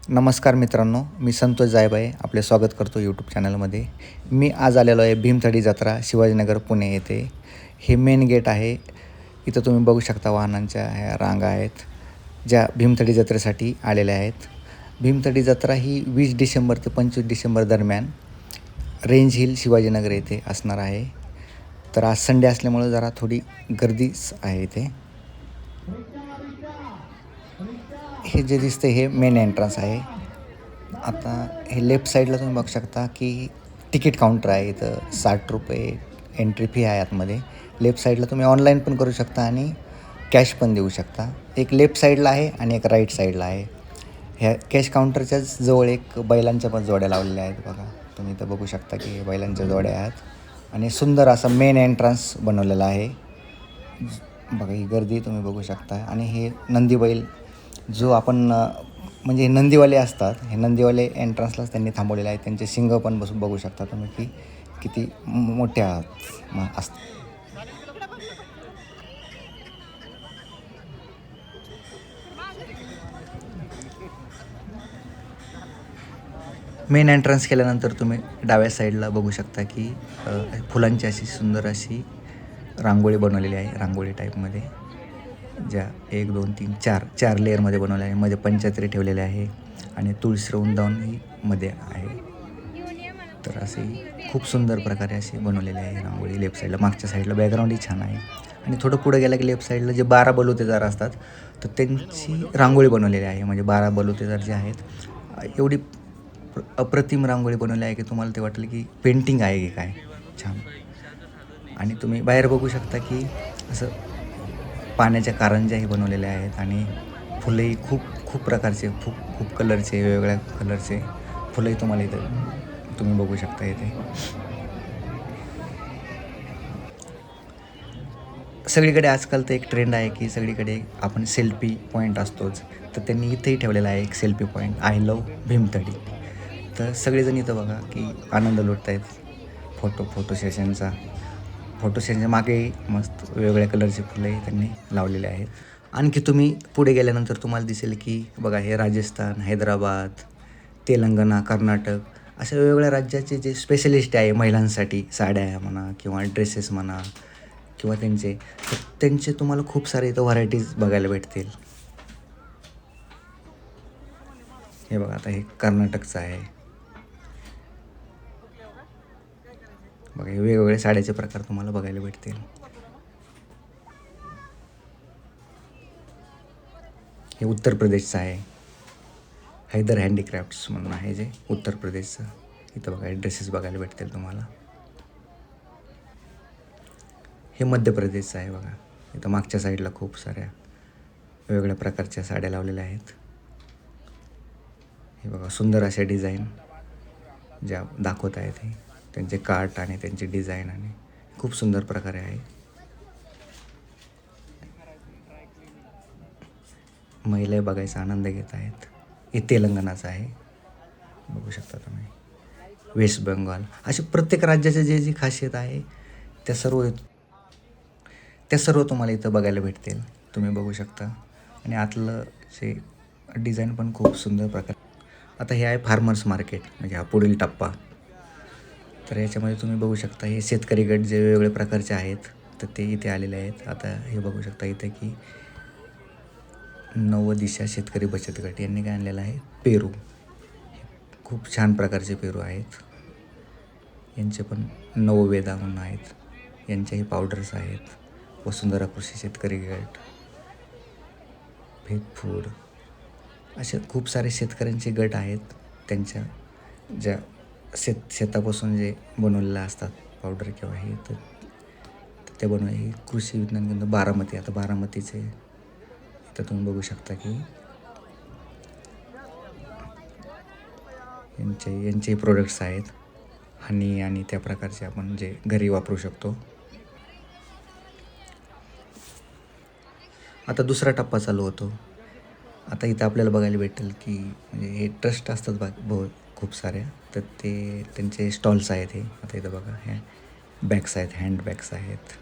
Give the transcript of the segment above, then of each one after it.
नमस्कार मित्रांनो, मी संतोष जायभाये आपले स्वागत करतो यूट्यूब चॅनलमध्ये. मी आज आलेलो आहे भीमथडी जत्रा शिवाजीनगर पुणे येथे. हे मेन गेट आहे. इथं तुम्ही बघू शकता वाहनांच्या ह्या रांगा आहेत ज्या भीमथडी जत्रेसाठी आलेल्या आहेत. भीमथडी जत्रा ही 20 डिसेंबर ते 25 डिसेंबर दरम्यान रेंज हिल शिवाजीनगर येथे असणार आहे. तर आज संडे असल्यामुळं जरा थोडी गर्दीच आहे इथे. हे जे दिसते हे मेन एंट्रन्स आहे. आता हे लेफ्ट साईडला तुम्ही बघू शकता की तिकीट काउंटर आहे. इथं ₹60 एंट्री फी आहे आतमध्ये. लेफ्ट साईडला तुम्ही ऑनलाईन पण करू शकता आणि कॅश पण देऊ शकता. एक लेफ्ट साईडला आहे आणि एक राईट साईडला आहे. ह्या कॅश काउंटरच्याच जवळ एक बैलांच्या पण जोड्या लावलेल्या आहेत बघा. तुम्ही इथं बघू शकता की बैलांच्या जोड्या आहेत आणि सुंदर असा मेन एंट्रन्स बनवलेला आहे. बघा ही गर्दी तुम्ही बघू शकता. आणि हे नंदी बैल जो आपण म्हणजे हे नंदीवाले असतात, हे नंदीवाले एंट्रन्सलाच त्यांनी थांबवलेले आहेत. त्यांचे शिंग पण बघू शकता तुम्ही की किती मोठ्या असतात. मेन एंट्रन्स केल्यानंतर तुम्ही डाव्या साईडला बघू शकता की फुलांची अशी सुंदर अशी रांगोळी बनवलेली आहे. रांगोळी टाईपमध्ये ज्या 1 2 3 4 लेअरमध्ये बनवले आहे. मध्ये पंचायतरी ठेवलेले आहे आणि तुळशी वृंदावनही मध्ये आहे. तर असे खूप सुंदर प्रकारे अशी बनवलेली आहे रांगोळी. लेफ्ट साईडला मागच्या साईडला बॅकग्राऊंडही छान आहे. आणि थोडं पुढं गेलं की लेफ्ट साईडला जे 12 बलुतेदार असतात तर त्यांची रांगोळी बनवलेली आहे. म्हणजे 12 बलुतेदार जे आहेत एवढी अप्रतिम रांगोळी बनवली आहे की तुम्हाला ते वाटेल की पेंटिंग आहे की काय छान. आणि तुम्ही बाहेर बघू शकता की असं पाण्याच्या कारंज्याही बनवलेल्या आहेत आणि फुलंही खूप खूप प्रकारचे खूप कलरचे वेगवेगळ्या कलरचे फुलंही तुम्हाला इथं तुम्ही बघू शकता. इथे सगळीकडे आजकाल तर एक ट्रेंड आहे की सगळीकडे आपण सेल्फी पॉईंट असतोच. तर त्यांनी इथेही ठेवलेला आहे एक selfie point, I love Bhimthadi. तर सगळेजण इथं बघा की आनंद लुटत आहेत फोटो सेशनच्या मागेही मस्त वेगवेगळ्या कलरचे फुलंही त्यांनी लावलेले आहेत. आणखी तुम्ही पुढे गेल्यानंतर तुम्हाला दिसेल की बघा हे राजस्थान, हैदराबाद, तेलंगणा, कर्नाटक अशा वेगवेगळ्या राज्याचे जे स्पेशलिस्ट आहे महिलांसाठी साड्या म्हणा किंवा ड्रेसेस म्हणा किंवा त्यांचे तुम्हाला खूप सारे इथं व्हरायटीज बघायला भेटतील. हे बघा आता हे कर्नाटकचं आहे. बघा हे वेगवेगळे साड्याचे प्रकार तुम्हाला बघायला भेटतील. हे उत्तर प्रदेशचं आहे. हैदर हँडीक्राफ्ट्स म्हणून आहे जे उत्तर प्रदेशचं. इथं बघा ड्रेसेस बघायला भेटतील तुम्हाला. हे मध्य प्रदेशचं आहे बघा. इथं मागच्या साईडला खूप साऱ्या वेगवेगळ्या प्रकारच्या साड्या लावलेल्या आहेत. हे बघा सुंदर अशा डिझाईन ज्या दाखवत आहेत. हे त्यांचे कार्ट आणि त्यांची डिझाईन आणि खूप सुंदर प्रकारे आहे. महिला बघायचा आनंद घेत आहेत. हे तेलंगणाचं आहे बघू शकता तुम्ही. वेस्ट बेंगॉल असे प्रत्येक राज्याचे जे खासियत आहे त्या सर्व तुम्हाला इथं बघायला भेटतील. तुम्ही बघू शकता. आणि आतलं जे डिझाईन पण खूप सुंदर प्रकार. आता हे आहे फार्मर्स मार्केट म्हणजे हा पुढील टप्पा. तर याच्यामध्ये तुम्ही बघू शकता हे शेतकरी गट जे वेगवेगळ्या प्रकारचे आहेत तर ते इथे आलेले आहेत. आता हे बघू शकता इथे की नवदिशा शेतकरी बचत गट यांनी काय आणलेलं आहे पेरू. खूप छान प्रकारचे पेरू आहेत. यांचे पण नववेदा म्हणून आहेत. यांच्याही पावडर्स आहेत. वसुंधरा कृषी शेतकरी गट, फेथ फूड असे खूप सारे शेतकऱ्यांचे गट आहेत. त्यांच्या ज्या शेतापासून जे बनवलेलं असतात पावडर किंवा हे तर ते हे कृषी विज्ञान केंद्र बारामती. आता बारामतीचे इथं तुम्ही बघू शकता की यांचे प्रोडक्ट्स आहेत. हनी आणि त्या प्रकारचे आपण जे घरी वापरू शकतो. आता दुसरा टप्पा चालू होतो. आता इथं आपल्याला बघायला भेटेल की म्हणजे हे ट्रस्ट असतात खूप साऱ्या तर ते त्यांचे स्टॉल्स आहेत. हे आता इथं बघा हे बॅग्स आहेत, हँडबॅग्स आहेत.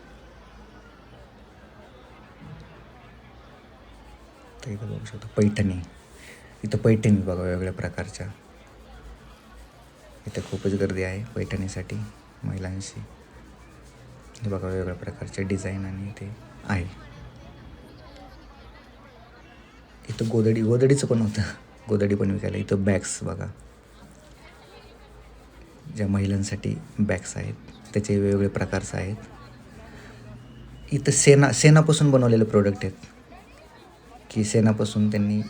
तर इथं बघू शकतो पैठणी. इथं पैठणी बघा वेगवेगळ्या प्रकारच्या. इथं खूपच गर्दी आहे पैठणीसाठी महिलांशी. हे बघा वेगवेगळ्या प्रकारचे डिझाईन आणि ते आहे. इथं गोदडीचं पण होतं, गोदडी पण विकायला. इथं बॅग्स बघा, ज्या महिलांसाठी बॅग्स आहेत त्याचे वेगवेगळे प्रकारचे आहेत. इथं शेणापासून बनवलेले प्रोडक्ट आहेत, की शेणापासून त्यांनी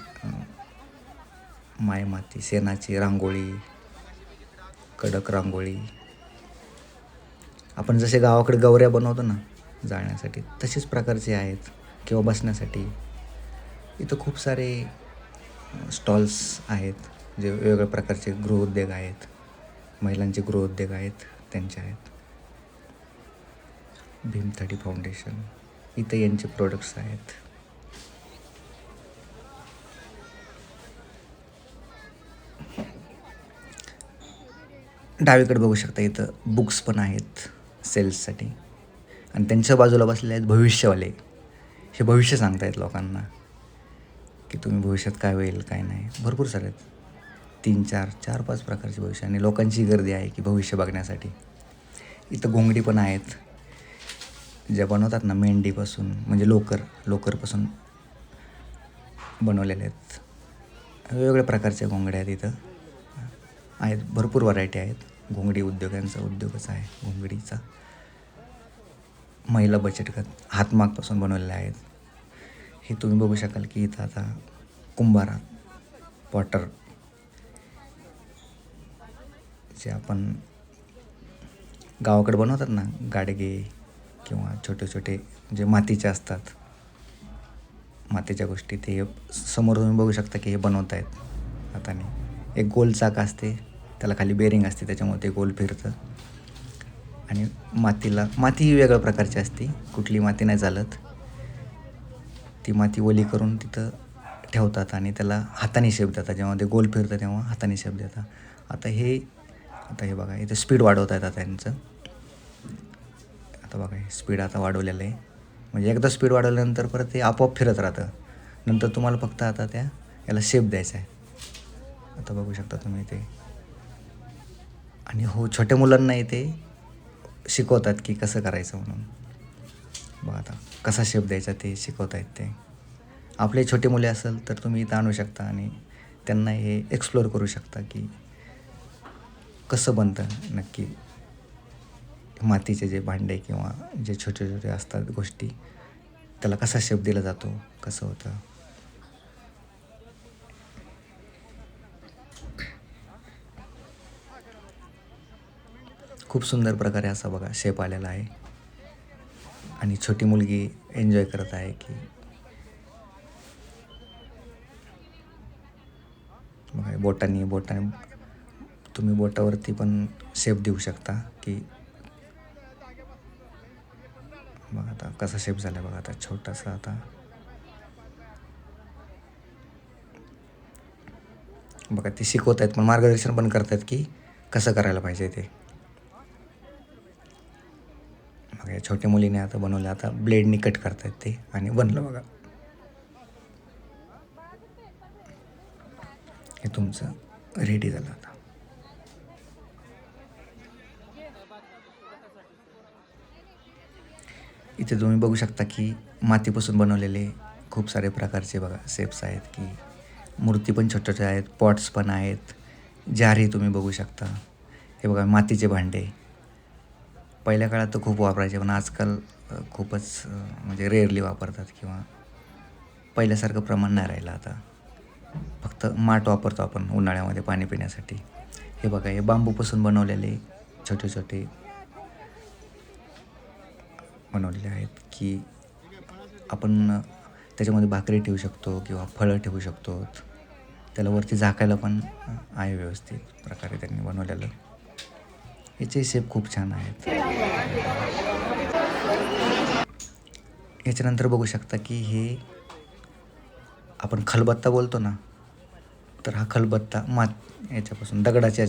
माती शेणाची रांगोळी, कडक रांगोळी. आपण जसे गावाकडे गवऱ्या बनवतो ना जाळण्यासाठी, तसेच प्रकारचे आहेत किंवा बसण्यासाठी. इथं खूप सारे स्टॉल्स आहेत, जे वेगवेगळ्या प्रकारचे गृहोद्योग आहेत, महिलांचे गृहोद्योग आहेत त्यांचे आहेत. भीमथडी फाउंडेशन, इथं यांचे प्रोडक्ट्स आहेत. डावीकडे बघू शकता इथं बुक्स पण आहेत सेल्ससाठी. आणि त्यांच्या बाजूला बसलेले आहेत भविष्यवाले. हे भविष्य सांगतायत लोकांना की तुम्ही भविष्यात काय होईल काय नाही. भरपूर सारे आहेत, 3-4-5 प्रकारचे भविष्य. आणि लोकांची गर्दी आहे की भविष्य बघण्यासाठी. इथं घोंगडी पण आहेत, ज्या बनवतात ना मेंढीपासून, म्हणजे लोकरपासून बनवलेल्या आहेत. वेगवेगळ्या प्रकारच्या घोंगड्या आहेत इथं आहेत. भरपूर व्हरायटी आहेत. घोंगडी उद्योगांचा उद्योगच आहे घोंगडीचा. महिला बचत गट हातमागपासून बनवलेले आहेत. हे तुम्ही बघू शकाल की इथं आता कुंभारा पॉटर, जे आपण गावाकडे बनवतात ना गाडगे किंवा छोटे छोटे जे मातीचे असतात, मातीच्या गोष्टी, ते समोर तुम्ही बघू शकता की हे बनवत आहेत हाताने. एक गोल चाक असते, त्याला खाली बेरिंग असते, त्याच्यामुळे ते गोल फिरतं. आणि माती ही वेगळ्या प्रकारची असते, कुठली माती नाही चालत. ती माती ओली करून तिथं ठेवतात आणि त्याला हाताने शेप देतात. जेव्हा ते गोल फिरतं तेव्हा हाताने शेप देतात. आता हे बघा, इथं स्पीड वाढवत आहेत आता यांचं. आता बघा, हे स्पीड आता वाढवलेलं आहे. म्हणजे एकदा स्पीड वाढवल्यानंतर परत ते आपोआप फिरत राहतं. नंतर तुम्हाला फक्त आता याला शेप द्यायचा आहे. आता बघू शकता तुम्ही ते. आणि छोट्या मुलांना इथे शिकवतात की कसं करायचं म्हणून. बघा आता कसा शेप द्यायचा ते शिकवत आहेत ते. आपले छोटे मुले असेल तर तुम्ही इथं आणू शकता आणि त्यांना हे एक्सप्लोअर करू शकता की कसं बनतं नक्की मातीचे जे भांडे किंवा जे छोटे छोटे असतात गोष्टी, त्याला कसा शेप दिला जातो, कसं होतं. खूप सुंदर प्रकारे असा बघा शेप आलेला आहे. आणि छोटी मुलगी एन्जॉय करत आहे की बघा, बोटाने तुम्ही बोटावरती पण शेप देऊ शकता की बघा आता कसा शेप झाला बघा. आता छोटासा आता बघा ते शिकवत आहेत, पण मार्गदर्शन पण करतात की कसं करायला पाहिजे ते. बघा छोट्या मुलीने आता बनवलं, आता ब्लेडनी कट करतायत ते आणि बनलं बघा. हे तुमचं रेडी झालं आता. इथे तुम्ही बघू शकता की मातीपासून बनवलेले खूप सारे प्रकारचे बघा शेप्स आहेत, की मूर्ती पण छोट्या छोट्या आहेत, पॉट्स पण आहेत, जारही तुम्ही बघू शकता. हे बघा मातीचे भांडे. पहिल्या काळात तर खूप वापरायचे, पण आजकाल खूपच म्हणजे रेअरली वापरतात किंवा पहिल्यासारखं प्रमाण नाही राहिलं आता. फक्त माठ वापरतो आपण उन्हाळ्यामध्ये पाणी पिण्यासाठी. हे बघा, हे बांबूपासून बनवलेले छोटे छोटे बनवलेले आहेत, की आपण त्याच्यामध्ये भाकरी ठेवू शकतो किंवा फळं ठेवू शकतो. त्याला वरती झाकायला पण आहे व्यवस्थित प्रकारे त्यांनी बनवलेलं. याचे शेप खूप छान आहेत. याच्यानंतर बघू शकता की हे आपण खलबत्ता बोलतो ना, तर हा खलबत्ता याच्यापासून दगडाच्या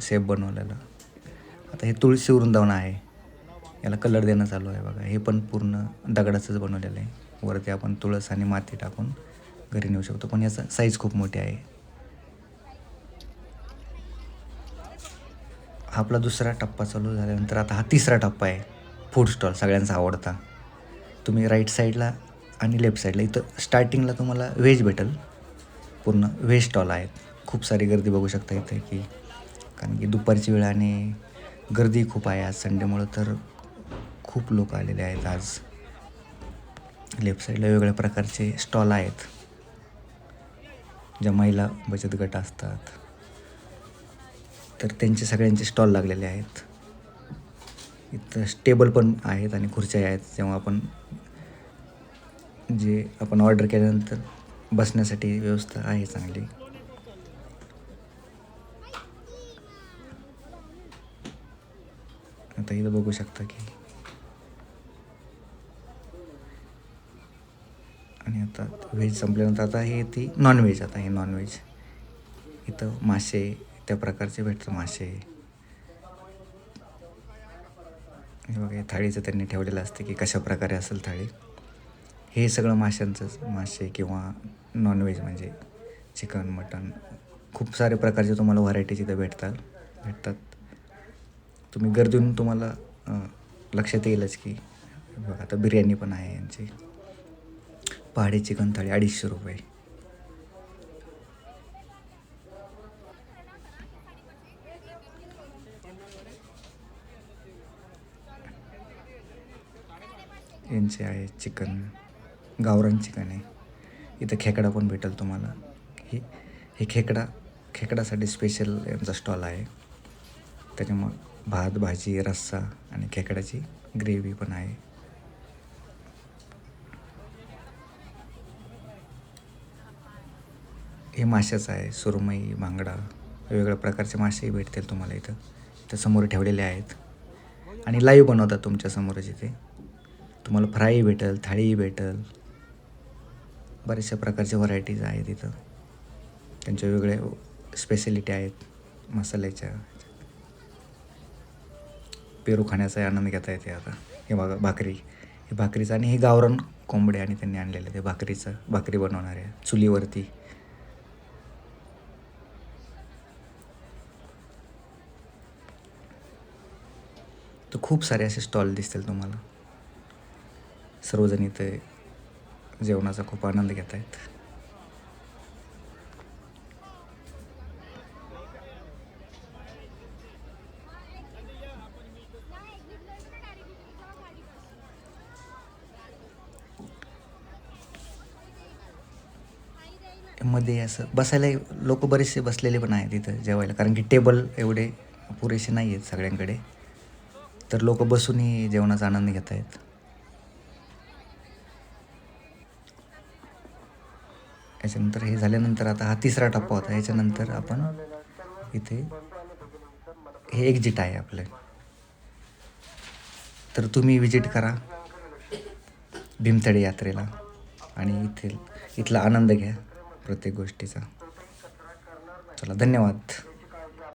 शेप बनवलेला. आता हे तुळशी वृंदावन आहे, याला कलर देणं चालू आहे बघा. हे पण पूर्ण दगडाचंच बनवलेलं आहे. वरती आपण तुळस आणि माती टाकून घरी नेऊ शकतो, पण याचा साईज खूप मोठी आहे. हा आपला दुसरा टप्पा चालू झाल्यानंतर आता हा तिसरा टप्पा आहे, फूड स्टॉल सगळ्यांचा आवडता. तुम्ही राईट साईडला आणि लेफ्ट साईडला इथं स्टार्टिंगला तुम्हाला व्हेज भेटेल, पूर्ण व्हेज स्टॉल आहेत. खूप सारी गर्दी बघू शकता इथे की, कारण की दुपारची वेळ आणि गर्दी खूप आहे आज संडेमुळं, तर खूप लोक आलेले आहेत आज. लेफ्ट साईडला वेगवेगळ्या प्रकारचे स्टॉल आहेत, ज्या महिला बचत गट असतात तर त्यांचे सगळ्यांचे स्टॉल लागलेले आहेत. इथं टेबल पण आहेत आणि खुर्च्या आहेत, जेव्हा आपण ऑर्डर केल्यानंतर बसण्यासाठी व्यवस्था आहे चांगली. आता इथं बघू शकता की, आणि आता व्हेज संपल्यानंतर आता ती नॉनव्हेज. आता हे नॉनव्हेज इथं मासे त्या प्रकारचे भेटतं. मासे हे बघा, थाळीचं त्यांनी ठेवलेलं असते की कशा प्रकारे असेल थाळी. हे सगळं माशांचंच, मासे किंवा नॉनव्हेज म्हणजे चिकन, मटन, खूप सारे प्रकारचे तुम्हाला व्हरायटीज इथं भेटतात. तुम्ही गर्दीहून तुम्हाला लक्षात येईलच की, बघा आता बिर्याणी पण आहे यांची. पहाडी चिकन थाळी 250 रुपये. यांचे आहे चिकन, गावरान चिकन आहे. इथं खेकडा पण भेटेल तुम्हाला. हे खेकडासाठी स्पेशल यांचा स्टॉल आहे. त्याच्यामुळं भात, भाजी, रस्सा आणि खेकड्याची ग्रेव्ही पण आहे. हे माशाचं आहे, सुरमई, बांगडा, वेगवेगळ्या प्रकारचे मासेही भेटतील तुम्हाला इथं. इथं समोर ठेवलेले आहेत आणि लाईव्ह बनवतात तुमच्यासमोरच इथे. तुम्हाला फ्रायही भेटेल, थाळीही भेटेल, बऱ्याचशा प्रकारचे व्हरायटीज आहेत इथं. त्यांच्या वेगळ्या स्पेशलिटी आहेत मसाल्याच्या. पेरू खाण्याचा आनंद घेता येते आता. हे बघा भाकरी, हे भाकरीचं आणि हे गावरान कोंबडे आणि त्यांनी आणलेलं ते भाकरी बनवणारे चुलीवरती. तर खूप सारे असे स्टॉल दिसतील तुम्हाला. सर्वजण इथे जेवणाचा खूप आनंद घेत आहेत. मध्ये असं बसायला लोक बरेचसे बसलेले पण आहेत इथं जेवायला, कारण की टेबल एवढे पुरेसे नाही आहेत सगळ्यांकडे, तर लोक बसूनही जेवणाचा आनंद घेत आहेत. याच्यानंतर हे झाल्यानंतर आता हा तिसरा टप्पा होता. याच्यानंतर आपण इथे हे एक्झिट आहे आपलं. तर तुम्ही विजिट करा भीमथडी यात्रेला आणि इथला आनंद घ्या प्रत्येक गोष्टीचा. चला, धन्यवाद.